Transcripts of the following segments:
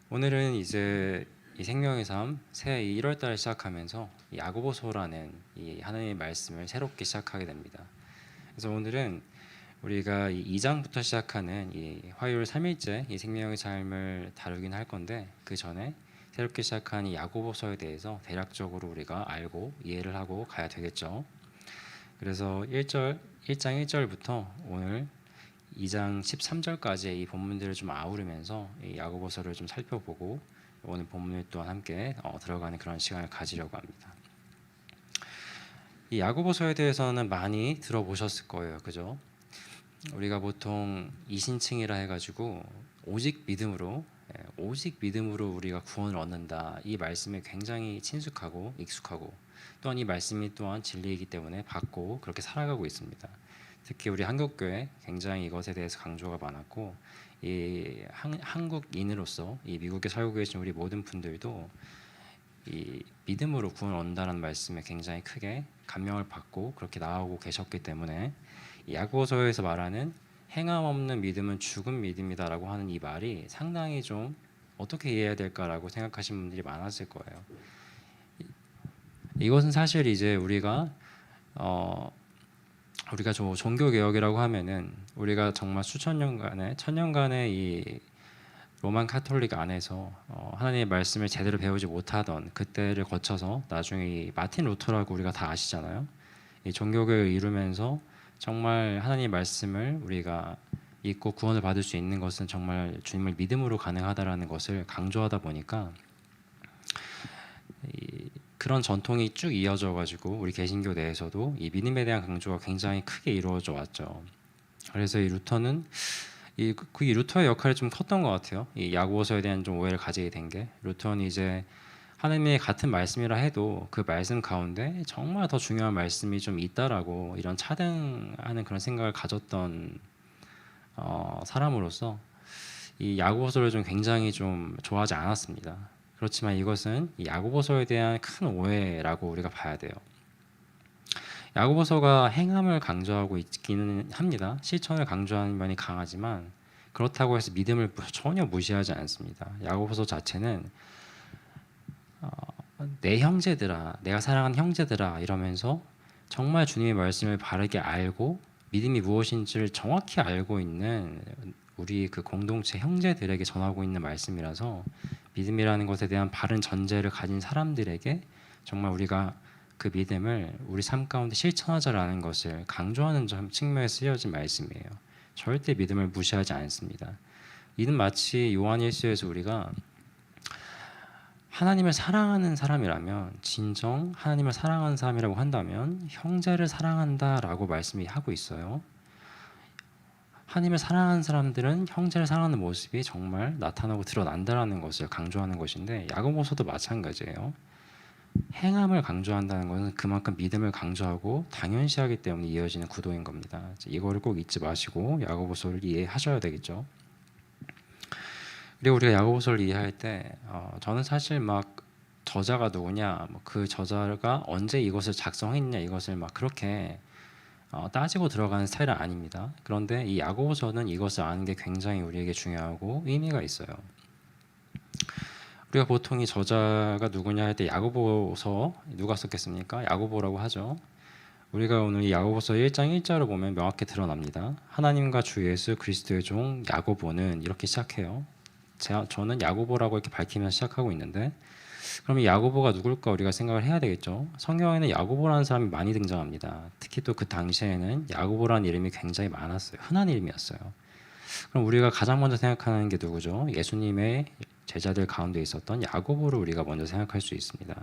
오늘은 이제 이 생명의 삶 새해 1월 달 시작하면서 이 야고보서라는 이 하나님의 말씀을 새롭게 시작하게 됩니다. 그래서 오늘은 우리가 이 2장부터 시작하는 이 화요일 3일째 이 생명의 삶을 다루긴 할 건데, 그 전에 새롭게 시작한 이 야고보서에 대해서 대략적으로 우리가 알고 이해를 하고 가야 되겠죠. 그래서 1장 1절부터 오늘 2장 13절까지의 이 본문들을 좀 아우르면서 이 야고보서를 좀 살펴보고 오늘 본문 또한 함께 들어가는 그런 시간을 가지려고 합니다. 이 야고보서에 대해서는 많이 들어보셨을 거예요, 그죠? 우리가 보통 이신칭이라 해가지고 오직 믿음으로 우리가 구원을 얻는다, 이 말씀에 굉장히 친숙하고 익숙하고, 또한 이 말씀이 또한 진리이기 때문에 받고 그렇게 살아가고 있습니다. 특히 우리 한국교회 굉장히 이것에 대해서 강조가 많았고, 이 한국인으로서 이 미국에 살고 계신 우리 모든 분들도 이 믿음으로 구원을 얻는다는 말씀에 굉장히 크게 감명을 받고 그렇게 나아오고 계셨기 때문에, 이 야고보서에서 말하는 행함 없는 믿음은 죽은 믿음이다라고 하는 이 말이 상당히 좀 어떻게 이해해야 될까라고 생각하시는 분들이 많았을 거예요. 이것은 사실 이제 우리가 종교 개혁이라고 하면은 우리가 정말 수천 년간의 천년간의 이 로만 카톨릭 안에서 하나님의 말씀을 제대로 배우지 못하던 그때를 거쳐서 나중에 이 마틴 루터라고 우리가 다 아시잖아요. 이 종교개혁을 이루면서 정말 하나님의 말씀을 우리가 읽고 구원을 받을 수 있는 것은 정말 주님을 믿음으로 가능하다라는 것을 강조하다 보니까 그런 전통이 쭉 이어져 가지고 우리 개신교 내에서도 이 믿음에 대한 강조가 굉장히 크게 이루어져 왔죠. 그래서 이 루터는 이 루터의 역할이 좀 컸던 것 같아요. 이 야고보서에 대한 좀 오해를 가지게 된 게, 루터는 이제 하나님의 같은 말씀이라 해도 그 말씀 가운데 정말 더 중요한 말씀이 좀 있다라고 이런 차등하는 그런 생각을 가졌던 사람으로서 이 야고보서를 좀 굉장히 좀 좋아하지 않았습니다. 그렇지만 이것은 이 야고보서에 대한 큰 오해라고 우리가 봐야 돼요. 야고보서가 행함을 강조하고 있기는 합니다. 실천을 강조하는 면이 강하지만 그렇다고 해서 믿음을 전혀 무시하지 않습니다. 야고보서 자체는 내 형제들아, 내가 사랑하는 형제들아 이러면서 정말 주님의 말씀을 바르게 알고 믿음이 무엇인지를 정확히 알고 있는 우리 그 공동체 형제들에게 전하고 있는 말씀이라서, 믿음이라는 것에 대한 바른 전제를 가진 사람들에게 정말 우리가 그 믿음을 우리 삶 가운데 실천하자라는 것을 강조하는 측면에 쓰여진 말씀이에요. 절대 믿음을 무시하지 않습니다. 이는 마치 요한일서에서 우리가 하나님을 사랑하는 사람이라면, 진정 하나님을 사랑하는 사람이라고 한다면 형제를 사랑한다라고 말씀이 하고 있어요. 하나님을 사랑하는 사람들은 형제를 사랑하는 모습이 정말 나타나고 드러난다라는 것을 강조하는 것인데, 야고보서도 마찬가지예요. 행함을 강조한다는 것은 그만큼 믿음을 강조하고 당연시하기 때문에 이어지는 구도인 겁니다. 이거를 꼭 잊지 마시고 야고보서를 이해하셔야 되겠죠. 그리고 우리가 야고보서를 이해할 때 저는 사실 막 저자가 누구냐, 그 저자가 언제 이것을 작성했냐, 이것을 막 그렇게 따지고 들어가는 스타일은 아닙니다. 그런데 이 야고보서는 이것을 아는 게 굉장히 우리에게 중요하고 의미가 있어요. 우리가 보통 이 저자가 누구냐 할 때 야고보서 누가 썼겠습니까? 야고보라고 하죠. 우리가 오늘 이 야고보서 1장 1절을 보면 명확히 드러납니다. 하나님과 주 예수 그리스도의 종 야고보는 이렇게 시작해요. 저는 야고보라고 이렇게 밝히면서 시작하고 있는데, 그럼 이 야고보가 누굴까 우리가 생각을 해야 되겠죠. 성경에는 야고보라는 사람이 많이 등장합니다. 특히 또 그 당시에는 야고보라는 이름이 굉장히 많았어요. 흔한 이름이었어요. 그럼 우리가 가장 먼저 생각하는 게 누구죠? 예수님의 제자들 가운데 있었던 야고보를 우리가 먼저 생각할 수 있습니다.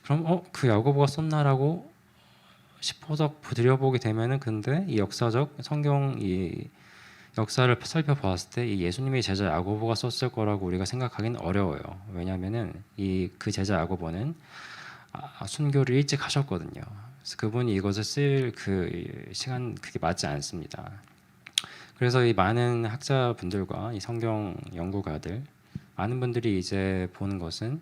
그럼 그 야고보가 썼나라고 싶어서 들여보게 되면은, 근데 이 역사적 성경 이 역사를 살펴보았을 때 이 예수님의 제자 야고보가 썼을 거라고 우리가 생각하기는 어려워요. 왜냐하면은 이 그 제자 야고보는 순교를 일찍 하셨거든요. 그래서 그분이 이것을 쓸 그 시간 그게 맞지 않습니다. 그래서 이 많은 학자분들과 이 성경 연구가들 많은 분들이 이제 보는 것은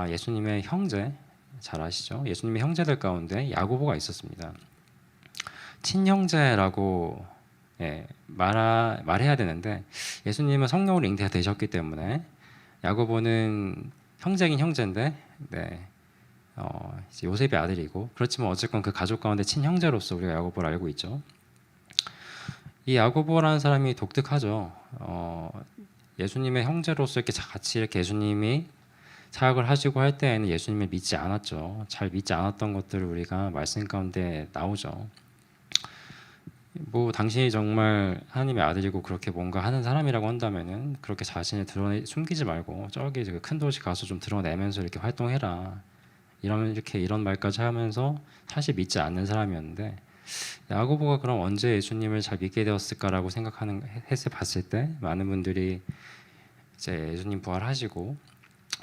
예수님의 형제, 잘 아시죠? 예수님의 형제들 가운데 야고보가 있었습니다. 친형제라고 말해야 되는데 예수님은 성령으로 잉태되셨기 때문에 야고보는 형제긴 형제인데 이제 요셉의 아들이고 그렇지만 어쨌건 그 가족 가운데 친형제로서 우리가 야고보를 알고 있죠. 이 야고보라는 사람이 독특하죠. 예수님의 형제로서 이렇게 같이 이렇게 예수님이 사역을 하시고 할 때에는 예수님을 믿지 않았죠. 잘 믿지 않았던 것들을 우리가 말씀 가운데 나오죠. 뭐 당신이 정말 하나님의 아들이고 그렇게 뭔가 하는 사람이라고 한다면은 그렇게 자신을 숨기지 말고 저기 큰 도시 가서 좀 드러내면서 이렇게 활동해라. 이런 말까지 하면서 사실 믿지 않는 사람이었는데 야고보가 그럼 언제 예수님을 잘 믿게 되었을까라고 봤을 때 많은 분들이 이제 예수님 부활하시고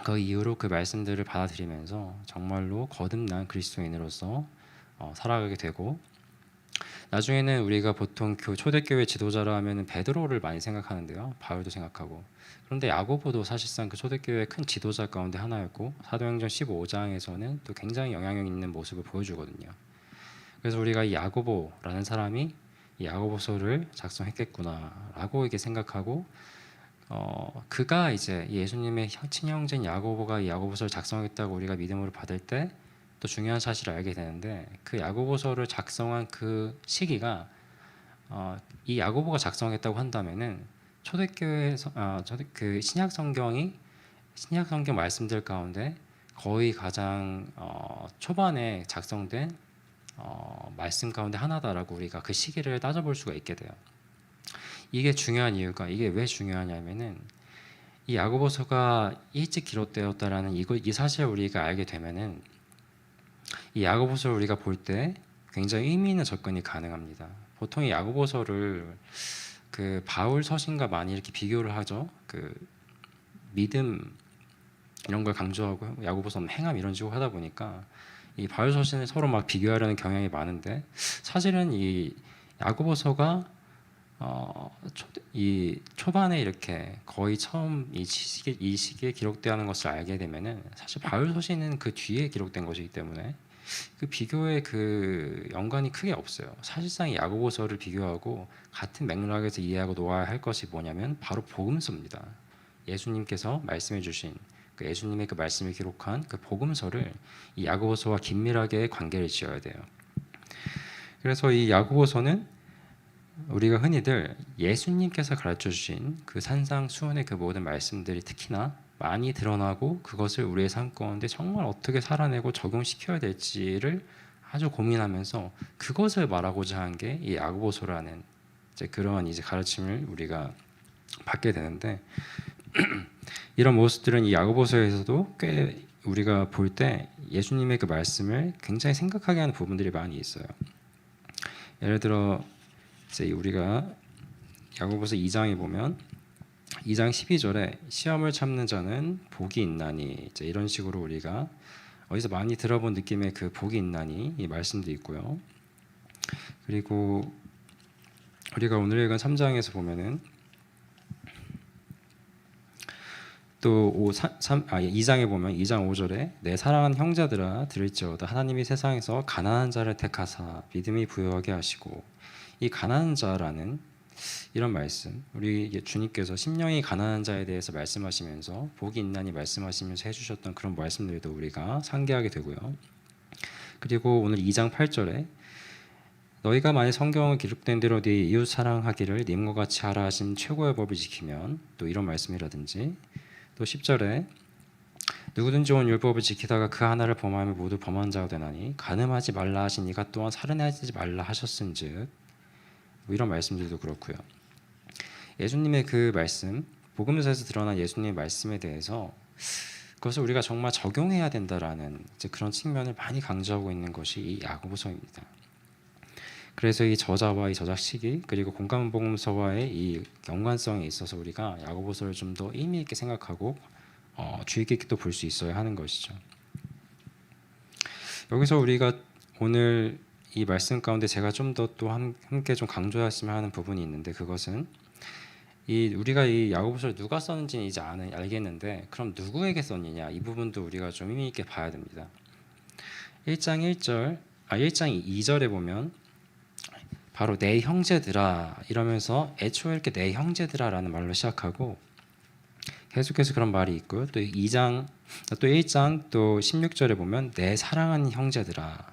그 이후로 그 말씀들을 받아들이면서 정말로 거듭난 그리스도인으로서 살아가게 되고 나중에는 우리가 보통 초대교회 지도자라 하면은 베드로를 많이 생각하는데요. 바울도 생각하고. 그런데 야고보도 사실상 그 초대교회의 큰 지도자 가운데 하나였고 사도행전 15장에서는 또 굉장히 영향력 있는 모습을 보여주거든요. 그래서 우리가 이 야고보라는 사람이 이 야고보서를 작성했겠구나라고 이렇게 생각하고 그가 이제 예수님의 친형제인 야고보가 이 야고보서를 작성했다고 우리가 믿음으로 받을 때 또 중요한 사실을 알게 되는데 그 야고보서를 작성한 그 시기가 이 야고보가 작성했다고 한다면은 초대교회에서 그 신약 성경 말씀들 가운데 거의 가장 초반에 작성된 말씀 가운데 하나다라고 우리가 그 시기를 따져볼 수가 있게 돼요. 이게 중요한 이유가 이게 왜 중요하냐면은 이 야고보서가 일찍 기록되었다라는 이 사실을 우리가 알게 되면은 이 야고보서를 우리가 볼 때 굉장히 의미 있는 접근이 가능합니다. 보통 이 야고보서를 그 바울 서신과 많이 이렇게 비교를 하죠. 그 믿음 이런 걸 강조하고 야고보서는 행함 이런 식으로 하다 보니까 이 바울 서신을 서로 막 비교하려는 경향이 많은데 사실은 이 야고보서가 이 초반에 이렇게 거의 처음 이 시기에 기록되는 것을 알게 되면은 사실 바울 서신은 그 뒤에 기록된 것이기 때문에 그 비교의 그 연관이 크게 없어요. 사실상 이 야고보서를 비교하고 같은 맥락에서 이해하고 놓아야 할 것이 뭐냐면 바로 복음서입니다. 예수님께서 말씀해 주신 그 예수님의 그 말씀을 기록한 그 복음서를 이 야고보서와 긴밀하게 관계를 지어야 돼요. 그래서 이 야고보서는 우리가 흔히들 예수님께서 가르쳐 주신 그 산상수훈의 그 모든 말씀들이 특히나 많이 드러나고 그것을 우리의 삶 가운데 정말 어떻게 살아내고 적용시켜야 될지를 아주 고민하면서 그것을 말하고자 한 게 이 야고보서라는 그러한 가르침을 우리가 받게 되는데 이런 모습들은 이 야고보서에서도 꽤 우리가 볼 때 예수님의 그 말씀을 굉장히 생각하게 하는 부분들이 많이 있어요. 예를 들어 우리가 야고보서 2장에 보면 2장 12절에 시험을 참는 자는 복이 있나니 이런 식으로 우리가 어디서 많이 들어본 느낌의 그 복이 있나니 이 말씀도 있고요. 그리고 우리가 오늘 읽은 3장에서 보면은 또 2장에 보면 2장 5절에 내 사랑하는 형제들아 들을지어다 하나님이 세상에서 가난한 자를 택하사 믿음이 부여하게 하시고 이 가난한 자라는 이런 말씀 우리 주님께서 심령이 가난한 자에 대해서 말씀하시면서 복이 있나니 말씀하시면서 해주셨던 그런 말씀들도 우리가 상기하게 되고요. 그리고 오늘 2장 8절에 너희가 만일 성경을 기록된 대로 네 이웃 사랑하기를 님과 같이 하라 하신 최고의 법을 지키면 또 이런 말씀이라든지 또 10절에 누구든지 온 율법을 지키다가 그 하나를 범하면 모두 범한 자가 되나니 간음하지 말라 하신 이가 또한 살인하지 말라 하셨은즉 뭐 이런 말씀들도 그렇고요. 예수님의 그 말씀 복음서에서 드러난 예수님의 말씀에 대해서 그것을 우리가 정말 적용해야 된다라는 그런 측면을 많이 강조하고 있는 것이 이 야고보서입니다. 그래서 이 저자와 이 저작 시기 그리고 공감복음서와의 이 연관성에 있어서 우리가 야고보서를 좀 더 의미 있게 생각하고 주의 깊게 또 볼 수 있어야 하는 것이죠. 여기서 우리가 오늘 이 말씀 가운데 제가 좀 더 또 함께 좀 강조했으면 하는 부분이 있는데 그것은 우리가 이 야고보서를 누가 썼는지는 이제 알겠는데 그럼 누구에게 썼느냐 이 부분도 우리가 좀 의미 있게 봐야 됩니다. 1장 2절에 보면 바로 내 형제들아 이러면서 애초에 이렇게 내 형제들아라는 말로 시작하고 계속해서 그런 말이 있고요. 또 2장, 또 1장, 또 16절에 보면 내 사랑하는 형제들아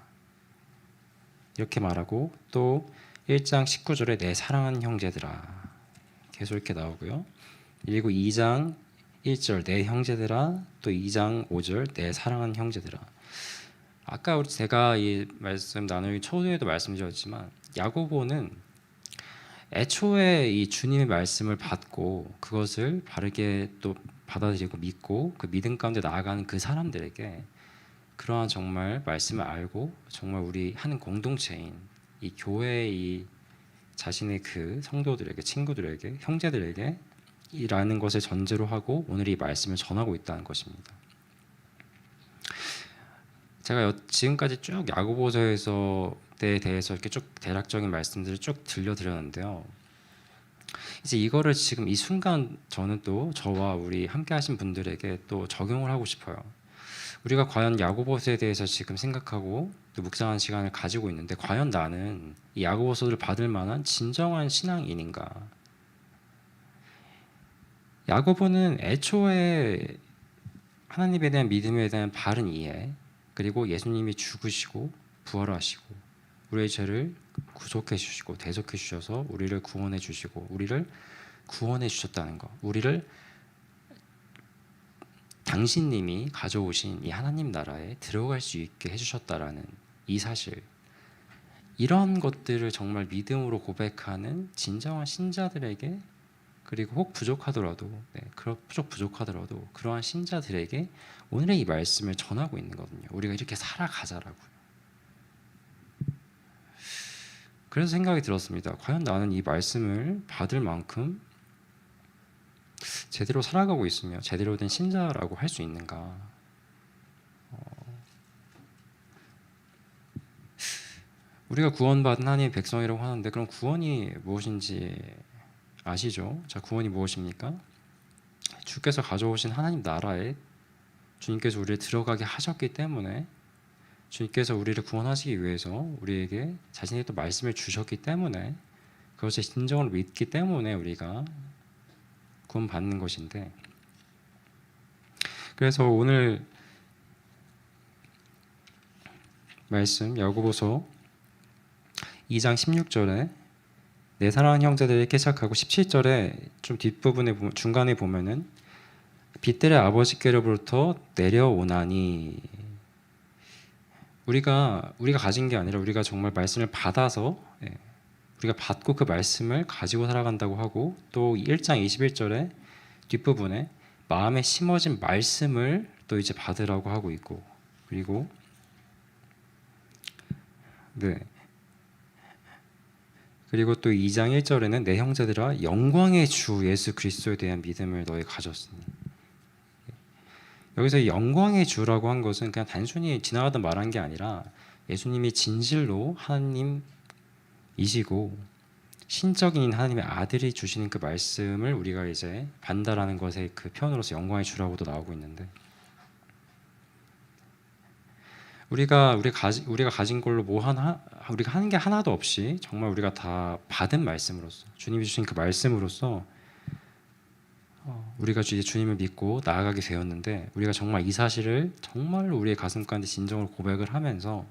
이렇게 말하고 또 1장 19절에 내 사랑하는 형제들아 계속 이렇게 나오고요. 그리고 2장 1절 내 형제들아 또 2장 5절 내 사랑하는 형제들아. 아까 제가 이 말씀 나누기 초에도 말씀드렸지만 야고보는 애초에 이 주님의 말씀을 받고 그것을 바르게 또 받아들이고 믿고 그 믿음 가운데 나아가는 그 사람들에게 그러한 정말 말씀을 알고 정말 우리 하는 공동체인 이 교회의 이 자신의 그 성도들에게 친구들에게 형제들에게 이라는 것을 전제로 하고 오늘 이 말씀을 전하고 있다는 것입니다. 제가 지금까지 쭉 야고보서에서 때에 대해서 이렇게 쭉 대략적인 말씀들을 쭉 들려드렸는데요. 이제 이거를 지금 이 순간 저는 또 저와 우리 함께하신 분들에게 또 적용을 하고 싶어요. 우리가 과연 야고보서에 대해서 지금 생각하고 또 묵상하는 시간을 가지고 있는데 과연 나는 이 야고보서를 받을 만한 진정한 신앙인인가? 야고보는 애초에 하나님에 대한 믿음에 대한 바른 이해 그리고 예수님이 죽으시고 부활하시고 우리의 죄를 구속해 주시고 대속해 주셔서 우리를 구원해 주시고 우리를 구원해 주셨다는 것, 우리를 당신님이 가져오신 이 하나님 나라에 들어갈 수 있게 해주셨다라는 이 사실, 이런 것들을 정말 믿음으로 고백하는 진정한 신자들에게 그리고 혹 부족하더라도 부족하더라도 그러한 신자들에게 오늘의 이 말씀을 전하고 있는 거거든요. 우리가 이렇게 살아가자라고요. 그래서 생각이 들었습니다. 과연 나는 이 말씀을 받을 만큼 제대로 살아가고 있으며 제대로 된 신자라고 할 수 있는가? 우리가 구원받은 하나님의 백성이라고 하는데 그럼 구원이 무엇인지 아시죠? 자, 구원이 무엇입니까? 주께서 가져오신 하나님 나라에 주님께서 우리를 들어가게 하셨기 때문에 주님께서 우리를 구원하시기 위해서 우리에게 자신의 또 말씀을 주셨기 때문에 그것을 진정으로 믿기 때문에 우리가 구원받는 것인데, 그래서 오늘 말씀 야고보서 2장 16절에 내 사랑하는 형제들 이렇게 시작하고 17절에 좀 뒷부분에 중간에 보면은 빛들의 아버지께로부터 내려오나니, 우리가 가진 게 아니라 우리가 정말 말씀을 받아서 우리가 받고 그 말씀을 가지고 살아간다고 하고, 또 1장 21절에 뒷부분에 마음에 심어진 말씀을 또 이제 받으라고 하고 있고, 그리고 그리고 또 2장 1절에는 내 형제들아 영광의 주 예수 그리스도에 대한 믿음을 너희 가졌으니, 여기서 영광의 주라고 한 것은 그냥 단순히 지나가다 말한 게 아니라 예수님이 진실로 하나님이시고 신적인 하나님의 아들이 주시는 그 말씀을 우리가 이제 받는다라는 것의 그 표현으로서 영광의 주라고도 나오고 있는데, 우리가 가진 걸로 우리가 하는 게 하나도 없이 정말 우리가 다 받은 말씀으로써 주님이 주신 그 말씀으로써 우리가 이제 주님을 믿고 나아가게 되었는데, 우리가 정말 이 사실을 정말 우리의 가슴 가운데 진정으로 고백을 하면서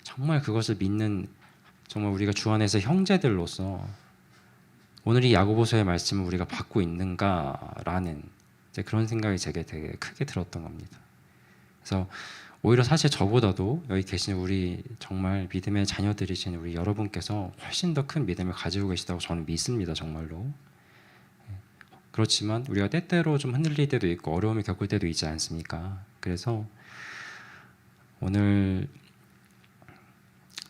정말 그것을 믿는 정말 우리가 주 안에서 형제들로서 오늘 이 야고보서의 말씀을 우리가 받고 있는가라는 이제 그런 생각이 제게 되게 크게 들었던 겁니다. 그래서 오히려 사실 저보다도 여기 계신 우리 정말 믿음의 자녀들이신 우리 여러분께서 훨씬 더 큰 믿음을 가지고 계시다고 저는 믿습니다. 정말로. 그렇지만 우리가 때때로 좀 흔들릴 때도 있고 어려움을 겪을 때도 있지 않습니까? 그래서 오늘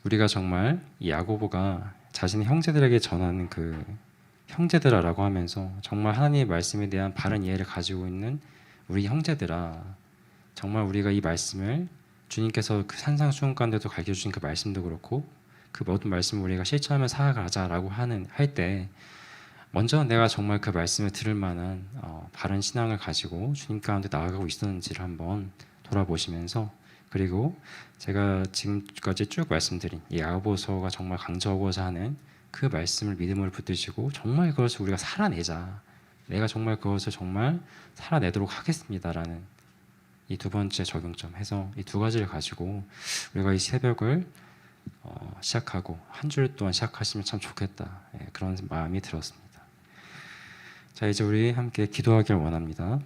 우리가 정말 이 야고보가 자신의 형제들에게 전하는 그 형제들아라고 하면서 정말 하나님의 말씀에 대한 바른 이해를 가지고 있는 우리 형제들아, 정말 우리가 이 말씀을 주님께서 그 산상수훈 가운데도 가르쳐주신 그 말씀도 그렇고 그 모든 말씀을 우리가 실천하며 살아가자라고 할 때 먼저 내가 정말 그 말씀을 들을 만한 바른 신앙을 가지고 주님 가운데 나아가고 있었는지를 한번 돌아보시면서, 그리고 제가 지금까지 쭉 말씀드린 이 야고보서가 정말 강조하고자 하는 그 말씀을 믿음으로 붙드시고 정말 그것을 우리가 살아내자. 내가 정말 그것을 정말 살아내도록 하겠습니다라는 이 두 번째 적용점 해서 이 두 가지를 가지고 우리가 이 새벽을 시작하고 한 주 동안 시작하시면 참 좋겠다. 그런 마음이 들었습니다. 자, 이제 우리 함께 기도하길 원합니다.